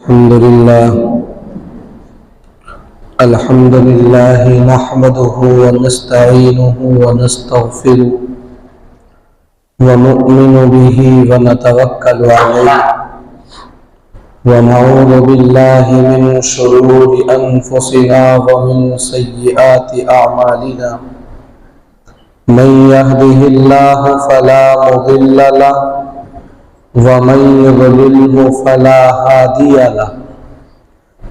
الحمد لله نحمده ونستعينه ونستغفره ونؤمن به ونتوكل عليه ونعوذ بالله من شرور أنفسنا ومن سيئات أعمالنا من يهده الله فلا مضل له ومن يضلله فلا هادي له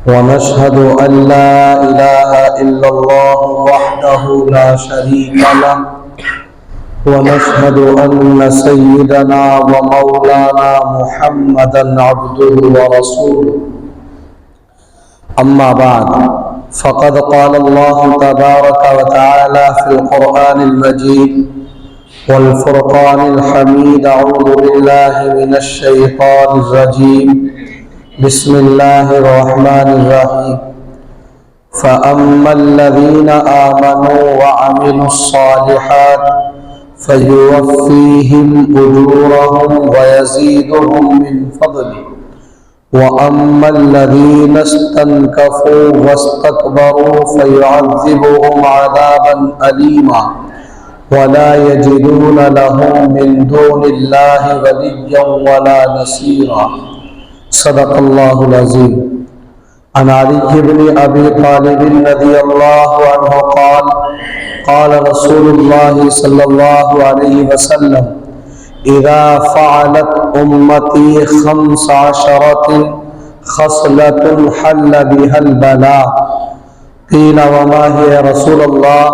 ونشهد أن لا إله إلا الله وحده لا شريك له ونشهد أن سيدنا ومولانا محمدا عبده ورسوله أما بعد فقد قال الله تبارك وتعالى في القرآن المجيد والفرقان الحميد أعوذ بالله من الشيطان الرجيم بسم الله الرحمن الرحيم فأما الذين آمنوا وعملوا الصالحات فيوفيهم أجورهم ويزيدهم من فضله وأما الذين استنكفوا واستكبروا فيعذبهم عذابا أليما ولا يجدون لهم من دون الله وليا ولا نصيرا صدق الله العظيم عن علي بن أبي طالب رضي الله عنه قال قال رسول الله صلى الله عليه وسلم إذا فعلت أمتي 15 خصلة حل بها البلاء قيل وما هي يا رسول الله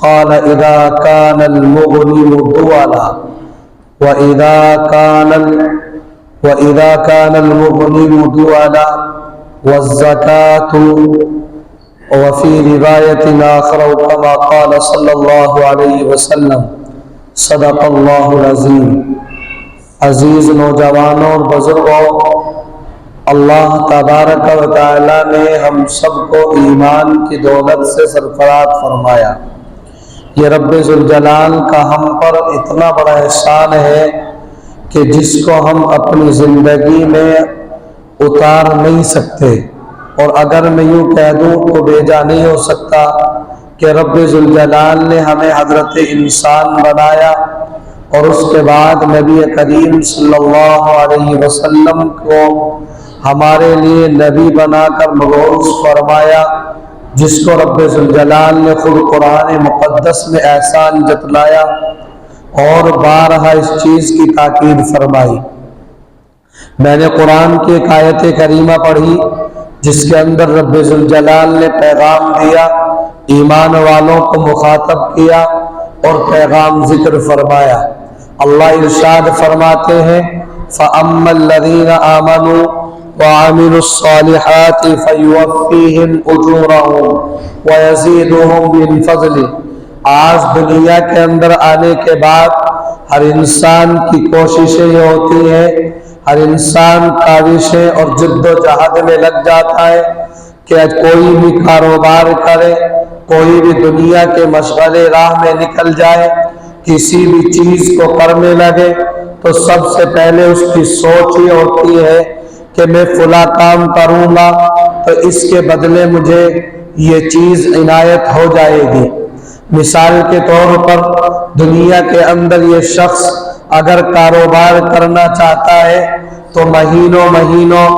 قال إذا كان المغنم دولا وإذا كان المغنم دولا والزكاة وفي رواية آخر كما قال صلى الله عليه وسلم صدق اللہ العظیم۔ عزیز نوجوانوں اور بزرگوں، اللہ تبارک و تعالی نے ہم سب کو ایمان کی دولت سے سرفراز فرمایا۔ یہ رب ذوالجلال کا ہم پر اتنا بڑا احسان ہے کہ جس کو ہم اپنی زندگی میں اتار نہیں سکتے، اور اگر میں یوں کہہ دوں تو بھیجا نہیں ہو سکتا کہ رب ذوالجلال نے ہمیں حضرت انسان بنایا اور اس کے بعد نبی کریم صلی اللہ علیہ وسلم کو ہمارے لیے نبی بنا کر مبعوث فرمایا، جس کو رب ذوالجلال نے خود قرآن مقدس میں احسان جتلایا اور بارہا اس چیز کی تاکید فرمائی۔ میں نے قرآن کی ایک آیت کریمہ پڑھی جس کے اندر رب ذوالجلال نے پیغام دیا، ایمان والوں کو مخاطب کیا اور پیغام ذکر فرمایا۔ اللہ ارشاد فرماتے ہیں فَأَمَّا الَّذِينَ آمَنُوا وَعَمِلُوا الصَّالِحَاتِ فَيُوَفِّيهِمْ أُجُورَهُمْ وَيَزِيدُهُمْ مِنْ فَضْلِهِ۔ آج دنیا کے اندر آنے کے بعد ہر انسان کی کوششیں یہ ہوتی ہیں، ہر انسان کاوشیں اور جد و جہد میں لگ جاتا ہے کہ کوئی بھی کاروبار کرے، کوئی بھی دنیا کے مشغلے راہ میں نکل جائے، کسی بھی چیز کو کرنے لگے تو سب سے پہلے اس کی سوچ یہ ہوتی ہے کہ میں فلاں کام کروں گا تو اس کے بدلے مجھے یہ چیز عنایت ہو جائے گی۔ مثال کے طور پر دنیا کے اندر یہ شخص اگر کاروبار کرنا چاہتا ہے تو مہینوں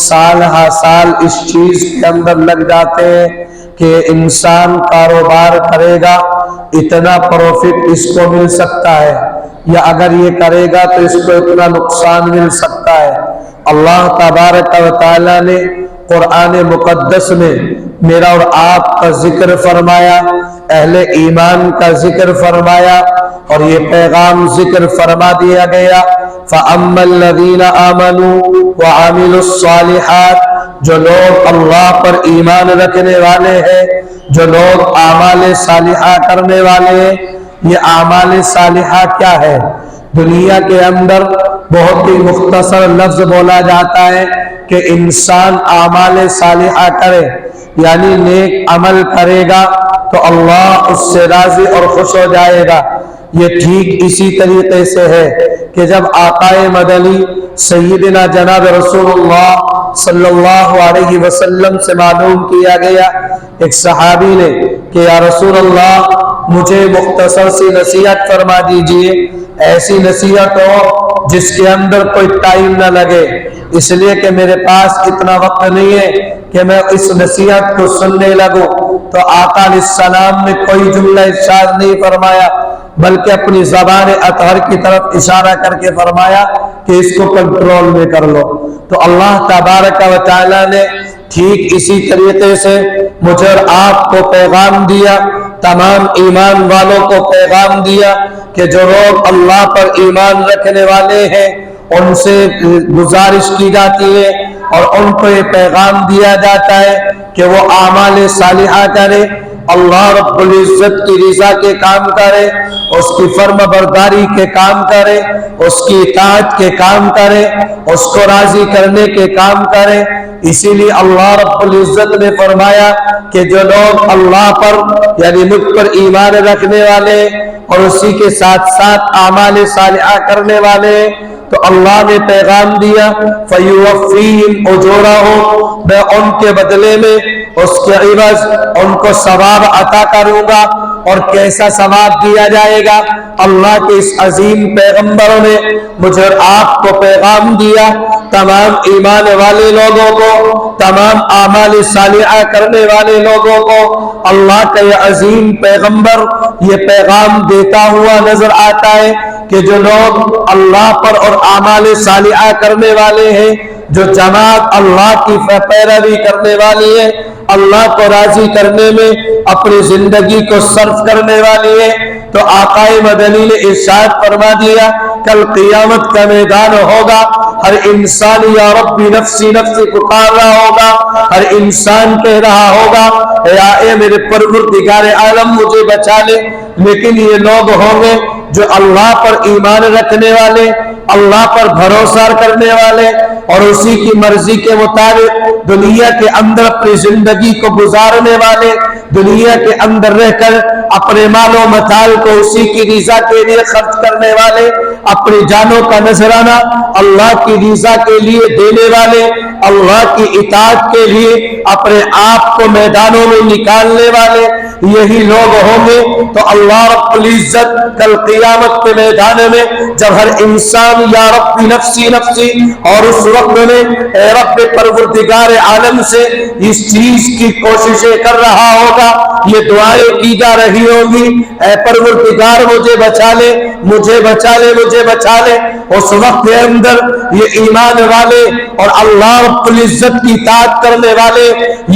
سال ہا سال اس چیز کے اندر لگ جاتے ہیں کہ انسان کاروبار کرے گا اتنا پروفٹ اس کو مل سکتا ہے، یا اگر یہ کرے گا تو اس کو اتنا نقصان مل سکتا ہے۔ اللہ تبارک و تعالی نے قرآن مقدس میں میرا اور آپ کا ذکر فرمایا، اہل ایمان کا ذکر فرمایا، اور یہ پیغام ذکر فرما دیا گیا فَأَمَّا الَّذِينَ آمَنُوا وَعَمِلُوا الصَّالِحَاتِ، جو لوگ اللہ پر ایمان رکھنے والے ہیں، جو لوگ اعمال صالحہ کرنے والے ہیں۔ یہ اعمال صالحہ کیا ہے؟ دنیا کے اندر بہت ہی مختصر لفظ بولا جاتا ہے کہ انسان اعمال صالحہ کرے، یعنی نیک عمل کرے گا تو اللہ اس سے راضی اور خوش ہو جائے گا۔ یہ ٹھیک اسی طریقے سے ہے کہ جب آقائے مدنی سیدنا جناب رسول اللہ صلی اللہ علیہ وسلم سے معلوم کیا گیا، ایک صحابی نے کہ یا رسول اللہ مجھے مختصر سی نصیحت فرما دیجئے، ایسی نصیحت ہو جس کے اندر کوئی ٹائم نہ لگے، اس لیے کہ میرے پاس اتنا وقت نہیں ہے کہ میں اس نصیحت کو سننے لگوں۔ تو آقا علیہ السلام نے کوئی جملہ ارشاد نہیں فرمایا، بلکہ اپنی زبان اطہر کی طرف اشارہ کر کے فرمایا کہ اس کو کنٹرول میں کر لو۔ تو اللہ تبارک و تعالی نے ٹھیک اسی طریقے سے مجھے اور آپ کو پیغام دیا، تمام ایمان والوں کو پیغام دیا کہ جو لوگ اللہ پر ایمان رکھنے والے ہیں ان سے گزارش کی جاتی ہے اور ان کو یہ پیغام دیا جاتا ہے کہ وہ اعمال صالحہ کرے، اللہ رب العزت کی رضا کے کام کرے، اس کی فرم برداری کے کام کرے، اس کی اطاعت کے کام کرے، اس کو راضی کرنے کے کام کرے۔ اسی لیے اللہ رب العزت نے فرمایا کہ جو لوگ اللہ پر یعنی مجھ پر ایمان رکھنے والے اور اسی کے ساتھ ساتھ اعمال صالحہ کرنے والے، تو اللہ نے پیغام دیا فَيُوَفِّيهِمْ أُجُورَهُمْ، میں ان کے بدلے میں اس کے عوض ان کو ثواب عطا کروں گا۔ اور کیسا ثواب دیا جائے گا؟ اللہ کے اس عظیم پیغمبروں نے مجھے اور آپ کو پیغام دیا، تمام ایمان والے لوگوں کو، تمام اعمال صالحہ کرنے والے لوگوں کو اللہ کا یہ عظیم پیغمبر یہ پیغام دیتا ہوا نظر آتا ہے کہ جو لوگ اللہ پر اور اعمال صالحہ کرنے والے ہیں، جو جماعت اللہ کی پیروی کرنے والی ہے، اللہ کو راضی کرنے میں اپنی زندگی کو صرف کرنے والی ہے، تو آقا مدنی نے ارشاد فرما دیا کل قیامت کا میدان ہوگا، ہر انسان یا ربی نفسی نفسی پکار رہا ہوگا، ہر انسان کہہ رہا ہوگا یا اے میرے پروردگار عالم مجھے بچا لے۔ لیکن یہ لوگ ہوں گے جو اللہ پر ایمان رکھنے والے، اللہ پر بھروسہ کرنے والے اور اسی کی مرضی کے مطابق دنیا کے اندر اپنی زندگی کو گزارنے والے، دنیا کے اندر رہ کر اپنے مال و متاع کو اسی کی رضا کے لیے خرچ کرنے والے، اپنی جانوں کا نذرانہ اللہ کی رضا کے لیے دینے والے، اللہ کی اطاعت کے لیے اپنے آپ کو میدانوں میں نکالنے والے، یہی لوگ ہوں گے۔ تو اللہ رب العزت کل قیامت کے میدان میں جب ہر انسان یا رب نفسی نفسی اور اس وقت میں اے رب پروردگار عالم سے اس چیز کی کوششیں کر رہا ہوگا، یہ دعائیں کی جا رہی ہوں گی اے پروردگار مجھے بچا لے، مجھے بچا لے، مجھے بچا لے۔ اس وقت کے اندر یہ ایمان والے اور اللہ رب العزت کی اطاعت کرنے والے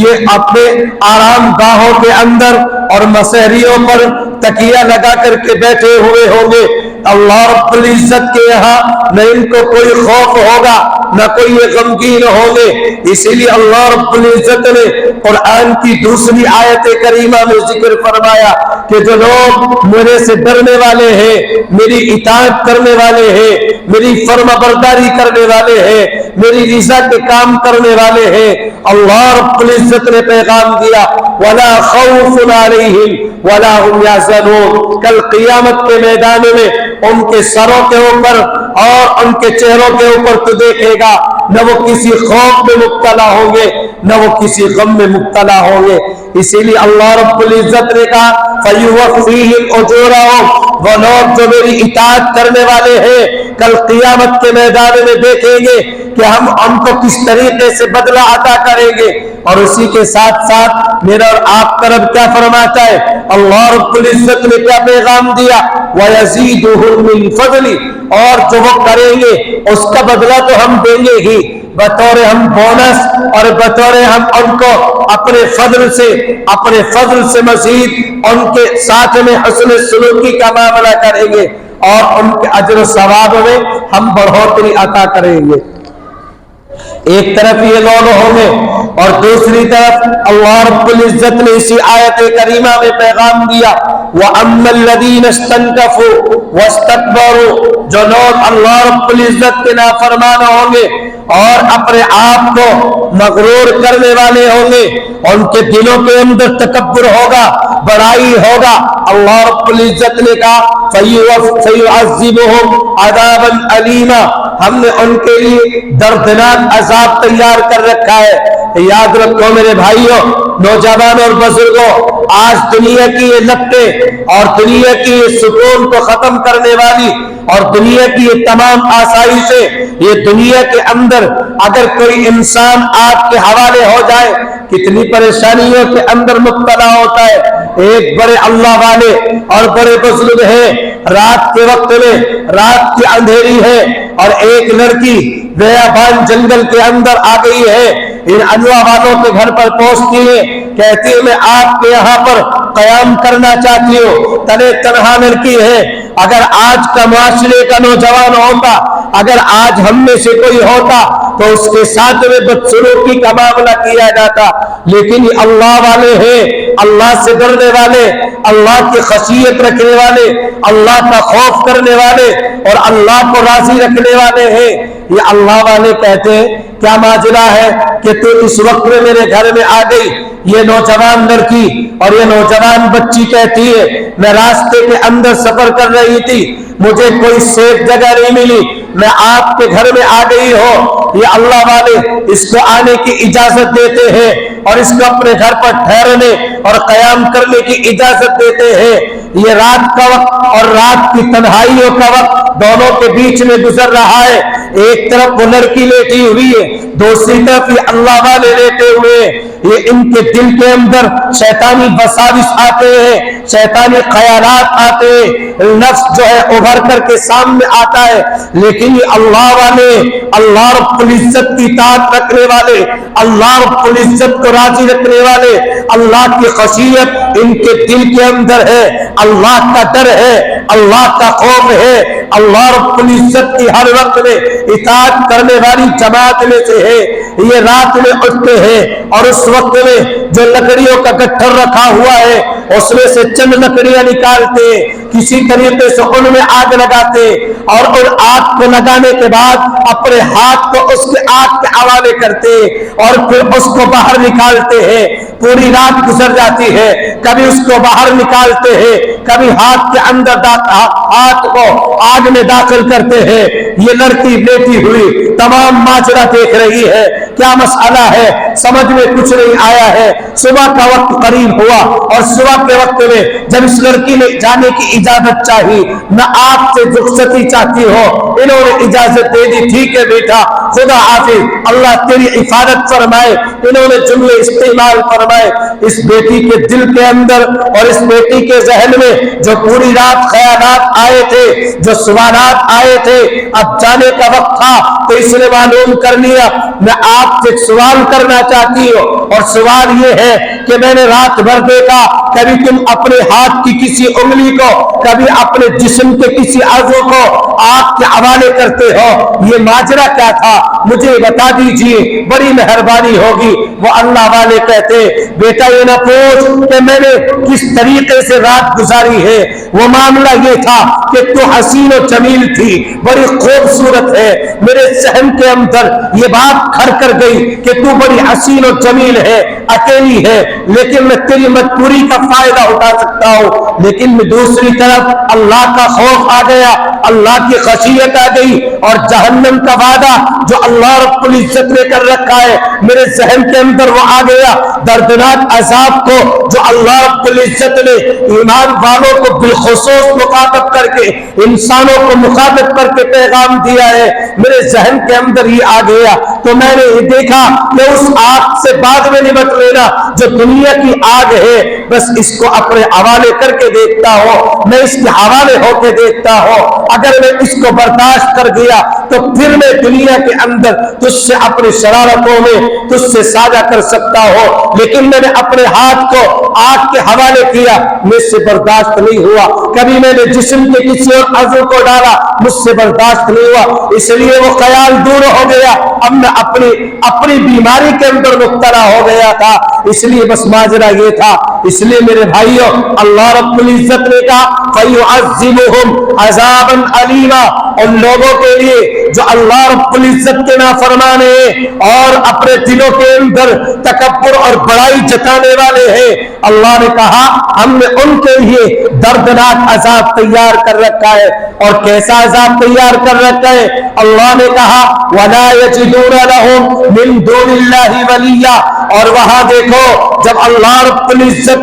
یہ اپنے آرام گاہوں کے اندر اور مسحریوں پر تکیہ لگا کر کے بیٹھے ہوئے ہوں گے۔ اللہ رب العزت کے یہاں نہ ان کو کوئی خوف ہوگا، نہ کوئی غمگین ہوں گے۔ اسی لیے اللہ رب العزت نے قرآن کی دوسری آیت کریمہ میں ذکر فرمایا کہ جو لوگ میرے سے ڈرنے والے ہیں، میری اطاعت کرنے والے ہیں، میری فرما برداری کرنے والے ہیں، میری رضا کے کام کرنے والے ہیں، اللہ رب العزت نے پیغام دیا وَلَا خَوْفٌ عَلَيْهِمْ وَلَا هُمْ يَحْزَنُونَ، کل قیامت کے میدان میں ان کے سروں کے اوپر اور ان کے چہروں کے اوپر تو دیکھے گا نہ وہ کسی خوف میں مبتلا ہوں گے نہ وہ کسی غم میں مبتلا ہوں گے۔ اسی لیے اللہ رب العزت نے کہا فَيُوَفِّيهِمْ أُجُورَهُمْ، وہ لوگ جو میری اطاعت کرنے والے ہیں کل قیامت کے میدان میں دیکھیں گے کہ ہم ان کو کس طریقے سے بدلہ عطا کریں گے۔ اور اسی کے ساتھ ساتھ میرا اور آپ کا رب کیا فرماتا ہے؟ اللہ رب العزت نے کیا پیغام دیا وَيَزِيدُهُمْ مِنْ فَضْلِ، اور جو وہ کریں گے اس کا بدلہ تو ہم دیں گے ہی، بطور ہم بونس اور بطور ہم ان کو اپنے فضل سے مزید ان کے ساتھ میں حسن سلوکی کا معاملہ کریں گے اور ان کے اجر و ثواب میں ہم بڑھوتری عطا کریں گے۔ ایک طرف یہ لوگ ہوں گے اور دوسری طرف اللہ رب العزت نے اسی آیت کریمہ میں پیغام دیا وَأَمَّا الَّذِينَ اسْتَنْكَفُوا وَاسْتَكْبَرُوا، جو لوگ اللہ رب العزت کے نافرمان ہوں گے اور اپنے آپ کو مغرور کرنے والے ہوں گے، ان کے دلوں کے اندر تکبر ہوگا، بڑائی ہوگا، اللہ رب العزت نے کہا فَيُعَذِّبُهُمْ عَذَابًا أَلِيمًا، ہم نے ان کے لیے دردناک عذاب تیار کر رکھا ہے۔ یاد رکھو میرے بھائیوں، نوجوانوں اور بزرگوں، آج دنیا کی یہ لپٹیں اور دنیا کی یہ سکون کو ختم کرنے والی اور دنیا کی یہ تمام آسائشیں، یہ دنیا کے اندر اگر کوئی انسان آپ کے حوالے ہو جائے کتنی پریشانیوں کے اندر مبتلا ہوتا ہے۔ ایک بڑے اللہ والے اور بڑے بزرگ ہیں، رات کے وقت میں رات کی اندھیری ہے اور ایک لڑکی بیابان جنگل کے اندر آ گئی ہے، ان اللہ والوں کے گھر پر پہنچتی ہے، کہتی ہے میں آپ کے یہاں پر قیام کرنا چاہتی ہوں، تنے تنہا لڑکی ہے، اگر آج کا معاشرے کا نوجوان ہوتا، اگر آج ہم میں سے کوئی ہوتا تو اس کے ساتھ میں بدسلوکی کا معاملہ کیا جاتا، لیکن یہ اللہ والے ہیں، اللہ سے ڈرنے والے، اللہ کی خشیت رکھنے والے، اللہ کا خوف کرنے والے اور اللہ کو راضی رکھنے والے ہیں۔ یہ اللہ والے کہتے ہیں کیا ماجرا ہے کہ تو اس وقت میں میرے گھر میں آ گئی؟ یہ نوجوان لڑکی اور یہ نوجوان بچی کہتی ہے میں راستے کے اندر سفر کر رہی تھی، مجھے کوئی سیف جگہ نہیں ملی، میں آپ کے گھر میں آ گئی ہوں۔ یہ اللہ والے اس کو آنے کی اجازت دیتے ہیں اور اس کو اپنے گھر پر ٹھہرنے اور قیام کرنے کی اجازت دیتے ہیں۔ یہ رات کا وقت اور رات کی تنہائیوں کا وقت دونوں کے بیچ میں گزر رہا ہے، ایک طرف وہ لڑکی لیٹی ہوئی ہے، دوسری طرف یہ اللہ والے لیٹے ہوئے ہیں۔ یہ ان کے دل کے اندر شیطانی وساوس آتے ہیں، شیطانی خیالات آتے ہیں، نفس جو ہے ابھر کر کے سامنے آتا ہے، لیکن یہ اللہ والے، اللہ رب العزت کی اطاعت رکھنے والے، اللہ رب العزت کو راضی رکھنے والے، اللہ کی خشیت ان کے دل کے اندر ہے، اللہ کا ڈر ہے، اللہ کا خوف ہے، اللہ رب العزت کی ہر وقت میں اطاعت کرنے والی جماعت میں سے ہے۔ یہ رات میں اٹھتے ہیں اور اس وقت میں جو لکڑیوں کا گٹھر رکھا ہوا ہے اس میں سے چند لکڑیاں نکالتے، کسی طریقے سے ان میں آگ لگاتے اور ان آگ کو لگانے کے بعد اپنے ہاتھ کو اس کے آگ کے حوالے کرتے اور پھر اس کو باہر نکالتے ہیں۔ پوری رات گزر جاتی ہے، کبھی اس کو باہر نکالتے ہیں، کبھی ہاتھ کے اندر ہاتھ کو آگ میں داخل کرتے ہیں۔ یہ لڑکی بیٹھی ہوئی تمام ماجرا دیکھ رہی ہے، کیا مسئلہ ہے سمجھ میں کچھ نہیں آیا ہے۔ صبح کا وقت قریب ہوا اور صبح کے وقت میں جب اس لڑکی نے جانے کی اجازت چاہی، نہ آپ سے رخصتی چاہتی ہو، انہوں نے اجازت دے دی، ٹھیک ہے بیٹا خدا حافظ، اللہ تیری حفاظت فرمائے، انہوں نے جملے استعمال فرمائے۔ اس بیٹی کے دل کے اندر اور اس بیٹی کے ذہن میں جو پوری رات خیالات آئے تھے، جو سوالات آئے تھے، اب جانے کا وقت تھا تو اس نے معلوم کر لیا میں آپ سے سوال کرنا چاہتی ہوں، اور سوال یہ ہے کہ میں نے رات بھر دیکھا کبھی تم اپنے ہاتھ کی کسی انگلی کو، کبھی اپنے جسم کے کسی عضو کو آگ کے حوالے کرتے ہو، یہ ماجرا کیا تھا مجھے بتا دیجئے، بڑی مہربانی ہوگی۔ وہ اللہ والے کہتے بیٹا یہ نہ پوچھ کہ میں نے کس طریقے سے رات گزاری ہے، وہ معاملہ یہ تھا کہ تو حسین و جمیل تھی، بڑی خوبصورت ہے، میرے ذہن کے اندر یہ بات کھڑ کر گئی کہ تو بڑی حسین و جمیل ہے، اکیلی ہے، لیکن میں تیری مجبوری کا فائدہ اٹھا سکتا ہوں، لیکن میں دوسری طرف اللہ کا خوف آ گیا، اللہ کی خشیت آ گئی، اور جہنم کا وعدہ جو اللہ رب العزت نے کر رکھا ہے میرے ذہن کے اندر وہ آ گیا، دردناک عذاب کو جو اللہ رب العزت نے ایمان والوں کو بالخصوص مخاطب کر کے، انسانوں کو مخاطب کر کے پیغام دیا ہے، میرے ذہن کے اندر یہ آ گیا، تو میں نے یہ دیکھا کہ اس آگ سے بعد میں نمٹ لینا جو دنیا کی آگ ہے، بس اس کو اپنے حوالے کر کے دیکھتا ہوں، میں اس کے حوالے ہو کے دیکھتا ہوں، اگر میں اس کو برداشت کر گیا دیا تو پھر میں دنیا کے اندر تجھ سے اپنی شرارتوں میں تجھ سے ساجھا کر سکتا ہوں، لیکن میں نے اپنے ہاتھ کو آگ کے حوالے کیا، مجھ سے برداشت نہیں ہوا۔ کبھی میں نے جسم کے کسی اور عضو کو ڈالا، مجھ سے برداشت نہیں ہوا، اس لیے وہ خیال دور ہو گیا۔ اب میں اپنی بیماری کے اندر مبتلا ہو گیا تھا، اس لیے بس ماجرا یہ تھا۔ اس لیے میرے بھائیوں، اللہ رب العزت نے کہا فَيُعَذِّبُهُمْ عَذَابًا أَلِيمًا، ان لوگوں کے لیے جو اللہ رب العزت کے نافرمان ہیں اور اپنے دلوں کے اندر تکبر اور بڑائی جتانے والے ہیں، اللہ نے کہا ہم نے ان کے لیے دردناک عذاب تیار کر رکھا ہے۔ اور کیسا عذاب تیار کر رکھا ہے؟ اللہ نے کہا وَلَا يَجِدُونَ لَهُم مِّن دُونِ اللَّهِ وَلِيًّا، اور وہاں دیکھو جب اللہ رب العزت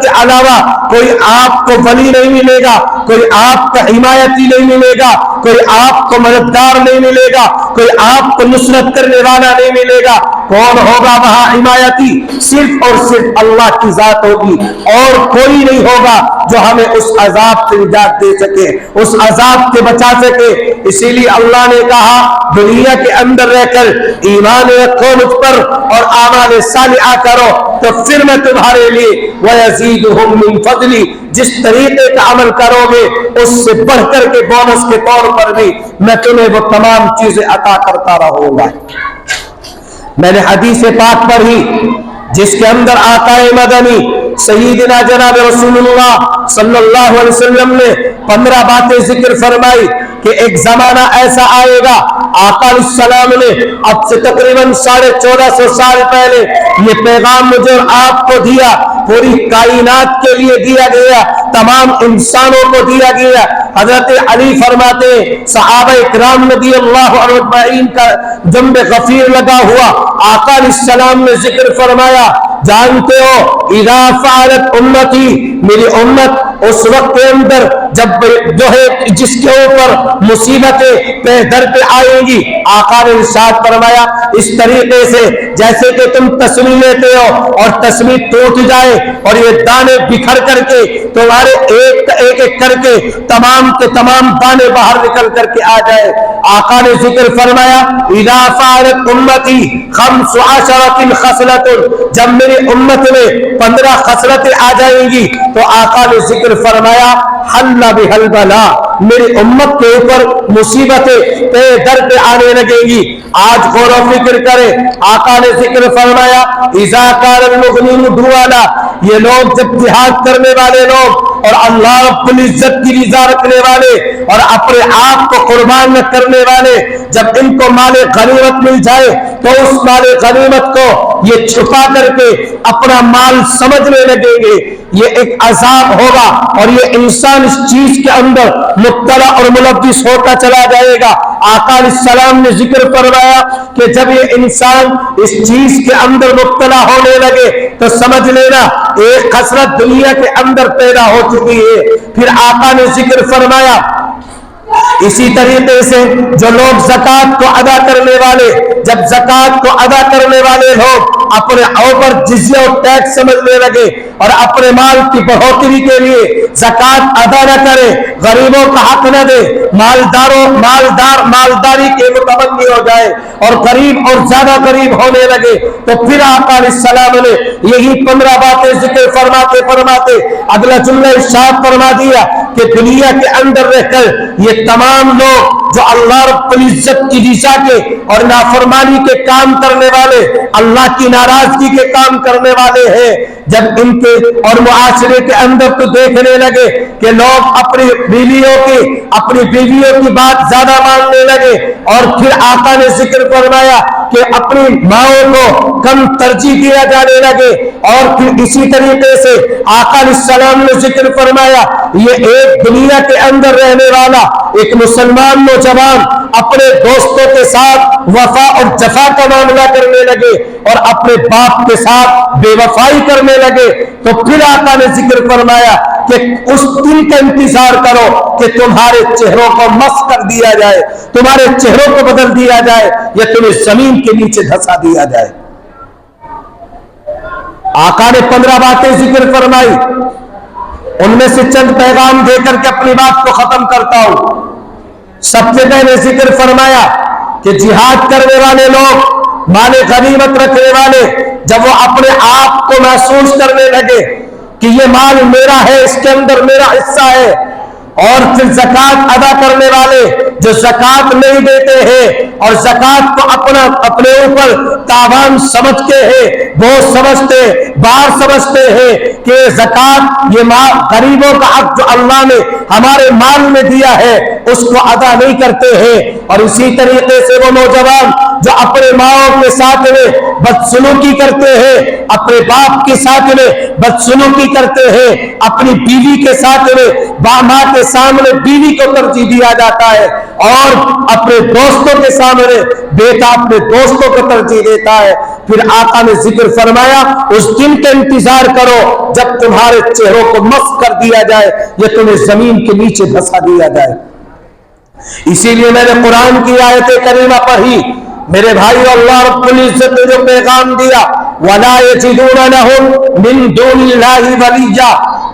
کے علاوہ کوئی آپ کو ولی نہیں ملے گا، کوئی آپ کا حمایتی نہیں ملے گا، کوئی آپ کو مددگار نہیں ملے گا، کوئی آپ کو نصرت کرنے والا نہیں ملے گا، کون ہوگا وہاں حمایتی؟ صرف اور صرف اللہ کی ذات ہوگی، اور کوئی نہیں ہوگا جو ہمیں اس عذاب سے نجات دے سکے، اس عذاب سے بچا سکے۔ اسی لیے اللہ نے کہا دنیا کے اندر رہ کر ایمان رکھو مجھ پر اور اعمال صالحہ کرو تو پھر میں تمہارے لیے وَيَزِيدُهُم مِّن فَضْلِي، جس طریقے کا عمل کرو گے اس سے بڑھ کر کے بونس کے طور پر بھی میں تمہیں وہ تمام چیزیں عطا کرتا رہوں گا۔ میں نے حدیث پاک پڑھی جس کے اندر آقا مدنی سیدنا جناب رسول اللہ صلی اللہ علیہ وسلم نے 15 باتیں ذکر فرمائی کہ ایک زمانہ ایسا آئے گا، آقا علیہ السلام نے اب سے تقریباً 1450 سال پہلے یہ پیغام مجھے اور آپ کو دیا، پوری کائنات کے لیے دیا گیا، تمام انسانوں کو دیا گیا۔ حضرت علی فرماتے صحابہ اکرام رضی اللہ عنہ اجمعین کا جنب غفیر لگا ہوا، آقا علیہ السلام نے ذکر فرمایا جانتے ہو اذا فعلت امتی، میری امت اس وقت کے اندر جب جو ہے جس کے اوپر مصیبتیں پہ در پہ آئیں گی، آقا نے ارشاد فرمایا اس طریقے سے جیسے کہ تم تسبیح لیتے ہو اور تسبیح ٹوٹ جائے اور یہ دانے بکھر کر کے تمہارے ایک ایک کر کے تمام کے تمام دانے باہر نکل کر کے آ جائے۔ آقا نے ذکر فرمایا اذا فعلت امتی 15 خصلۃ، جب میری امت میں 15 خصلتیں آ جائیں گی تو آقا نے ذکر فرمایا حل بہل بلا، میری امت کے اوپر مصیبتیں پہ در پہ آنے لگیں گی۔ آج غور و فکر کریں، آقا نے ذکر فرمایا اذا کان المغنم دوالا، یہ لوگ جب جہاد کرنے والے لوگ اور اللہ رب العزت کی رضا رکھنے والے اور اپنے آپ کو قربان نہ کرنے والے، جب ان کو مال غنیمت مل جائے تو اس مال غنیمت کو یہ چھپا کر کے اپنا مال سمجھنے لگیں گے۔ یہ ایک عذاب ہوگا اور یہ انسان اس چیز کے اندر مبتلا اور ملوث ہوتا چلا جائے گا۔ آقا علیہ السلام نے ذکر فرمایا کہ جب یہ انسان اس چیز کے اندر مبتلا ہونے لگے تو سمجھ لینا ایک خسرت دنیا کے اندر پیدا ہو چکی ہے۔ پھر آقا نے ذکر فرمایا اسی طریقے سے جو لوگ زکوٰۃ کو ادا کرنے والے، جب زکوٰۃ کو ادا کرنے والے لوگ اپنے اوپر جزیہ اور ٹیکس سمجھنے لگے اور اپنے مال کی بڑھوتری کے لیے زکوٰۃ ادا نہ کرے، غریبوں کا حق نہ دے، مالداری کے متمنی ہو جائے اور غریب اور زیادہ غریب ہونے لگے تو پھر آقا علیہ السلام نے یہی 15 باتیں ذکر فرماتے اگلا جملہ ارشاد فرما دیا کہ دنیا کے اندر رہ کر یہ تمام لوگ جو اللہ رب العزت کی رضا کے اور نافرمانی کے کام کرنے والے، اللہ کی ناراضگی کے کام کرنے والے ہیں، جب ان کے اور معاشرے کے اندر تو دیکھنے لگے کہ لوگ اپنی بیویوں کی بات زیادہ ماننے لگے اور پھر آقا نے ذکر فرمایا کہ اپنی ماؤں کو کم ترجیح دیا جانے لگے اور پھر اسی طریقے سے آقا علیہ السلام نے ذکر فرمایا یہ ایک دنیا کے اندر رہنے والا ایک مسلمان نوجوان اپنے دوستوں کے ساتھ وفا اور جفا کا معاملہ کرنے لگے اور اپنے باپ کے ساتھ بے وفائی کرنے لگے تو پھر آقا نے ذکر فرمایا کہ اس دن کا انتظار کرو کہ تمہارے چہروں کو مس کر دیا جائے، تمہارے چہروں کو بدل دیا جائے یا تمہیں زمین کے نیچے دھسا دیا جائے۔ آقا نے 15 باتیں ذکر فرمائی، ان میں سے چند پیغام دے کر کے اپنی بات کو ختم کرتا ہوں۔ سب سے پہلے ذکر فرمایا کہ جہاد کرنے والے لوگ، مال غنیمت رکھنے والے، جب وہ اپنے آپ کو محسوس کرنے لگے کہ یہ مال میرا ہے، اس کے اندر میرا حصہ ہے، اور پھر زکوٰۃ ادا کرنے والے جو زکوٰۃ نہیں دیتے ہیں اور زکوٰۃ کو اپنے اوپر تاوان سمجھتے ہیں، بوجھ سمجھتے، بار سمجھتے ہیں کہ زکوٰۃ یہ غریبوں کا حق جو اللہ نے ہمارے مال میں دیا ہے اس کو ادا نہیں کرتے ہیں۔ اور اسی طریقے سے وہ نوجوان جو اپنے ماؤں کے ساتھ میں بدسلوکی کرتے ہیں، اپنے باپ کے ساتھ میں بدسلوکی کرتے ہیں، اپنی بیوی کے ساتھ میں ماں کے سامنے بیوی کو ترجیح دیا جاتا ہے، اور اپنے دوستوں کے سامنے بیٹا اپنے دوستوں کو ترجیح دیتا ہے، پھر آقا نے ذکر فرمایا اس دن کا انتظار کرو جب تمہارے چہروں کو مسخ کر دیا جائے یا تمہیں زمین کے نیچے دھسا دیا جائے۔ اسی لیے میں نے قرآن کی آیت کریمہ پڑھی، میرے بھائی، اللہ رب العزت نے جو پیغام دیا وَلَا يَجِدُونَ لَهُم مِّن دُونِ اللَّهِ وَلِيًّا،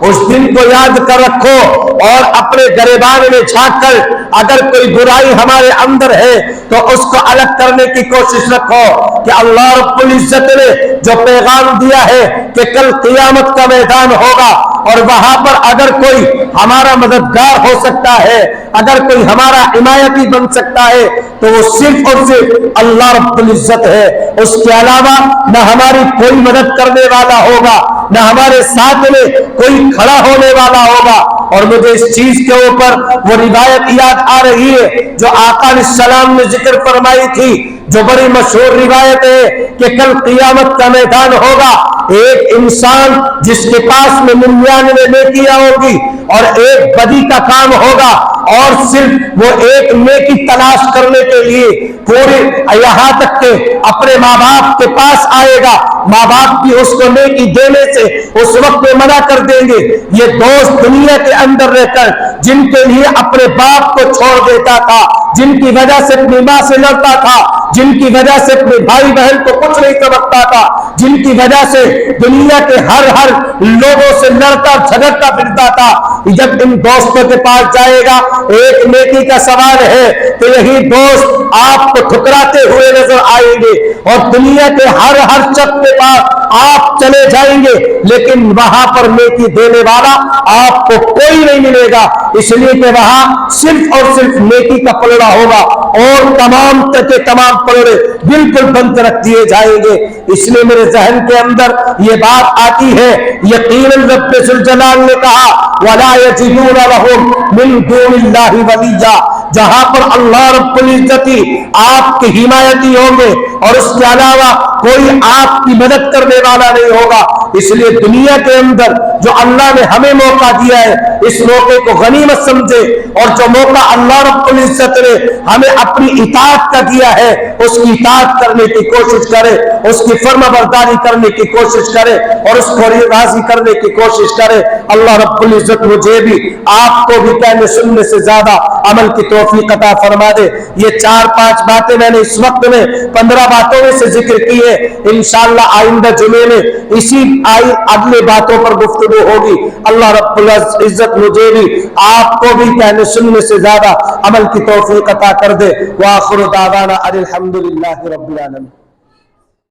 اس دن کو یاد کر رکھو اور اپنے گریبان میں جھانک کر اگر کوئی برائی ہمارے اندر ہے تو اس کو الگ کرنے کی کوشش رکھو کہ اللہ رب العزت نے جو پیغام دیا ہے کہ کل قیامت کا میدان ہوگا اور وہاں پر اگر کوئی ہمارا مددگار ہو سکتا ہے، اگر کوئی ہمارا حمایتی بن سکتا ہے تو وہ صرف اور صرف اللہ رب العزت ہے، اس کے علاوہ نہ ہماری کوئی مدد کرنے والا ہوگا، نہ ہمارے ساتھ میں کوئی کھڑا ہونے والا ہوگا۔ اور مجھے اس چیز کے اوپر وہ روایت یاد آ رہی ہے جو آقا علیہ السلام نے ذکر فرمائی تھی، جو بڑی مشہور روایت ہے کہ کل قیامت کا میدان ہوگا، ایک انسان جس کے پاس میں 99 نیکیاں ہوگی اور ایک بدی کا کام ہوگا، اور صرف وہ ایک نیکی تلاش کرنے کے لیے پورے یہاں تک کہ اپنے ماں باپ کے پاس آئے گا، ماں باپ بھی اس کو نیکی دینے سے اس وقت میں منع کر دیں گے۔ یہ دوست دنیا کے اندر رہ کر جن کے لیے اپنے باپ کو چھوڑ دیتا تھا، جن کی وجہ سے اپنی ماں سے لڑتا تھا، جن کی وجہ سے اپنے بھائی بہن کو کچھ نہیں سمجھتا تھا، جن کی وجہ سے دنیا کے ہر لوگوں سے لڑتا جھگڑتا پھرتا تھا، جب ان دوستوں کے پاس جائے گا ایک نیکی کا سوال ہے تو یہی دوست آپ کو ٹھکراتے ہوئے نظر آئیں گے، اور دنیا کے ہر شخص کے پاس آپ چلے جائیں گے لیکن وہاں پر نیکی دینے والا آپ کو کوئی نہیں ملے گا، اس لیے کہ وہاں صرف اور صرف نیکی کا پلڑا ہوگا اور تمام کے تمام پلڑے بالکل بند رکھ دیے جائیں گے۔ اس لیے میرے ذہن کے اندر یہ بات آتی ہے، یقیناً رب ذوالجلال نے کہا وَلَا يَجِدُونَ لَهُم مِّن دُونِ اللَّهِ وَلِيًّا، جہاں پر اللہ رب العزت آپ کے حمایتی ہوں گے اور اس کے علاوہ کوئی آپ کی مدد کرنے والا نہیں ہوگا۔ اس لیے دنیا کے اندر جو اللہ نے ہمیں موقع دیا ہے اس موقع کو غنیمت سمجھے، اور جو موقع اللہ رب العزت نے ہمیں اپنی اطاعت کا دیا ہے اس کی اطاعت کرنے کی کوشش کرے، اس کی فرما برداری کرنے کی کوشش کرے اور اس کو راضی کرنے کی کوشش کرے۔ اللہ رب العزت مجھے بھی آپ کو بھی کہنے سننے سے زیادہ عمل کی توفیق عطا فرما دے۔ یہ 4-5 باتیں میں نے اس وقت میں 15 باتوں میں سے ذکر کی ہے، انشاءاللہ آئندہ جمعے میں اسی اگلے باتوں پر گفتگو ہوگی۔ اللہ رب العزت مجھے بھی آپ کو بھی کہنے سننے سے زیادہ عمل کی توفیق عطا کر دے۔ وآخر دعوانا ان الحمد للہ رب العالمین۔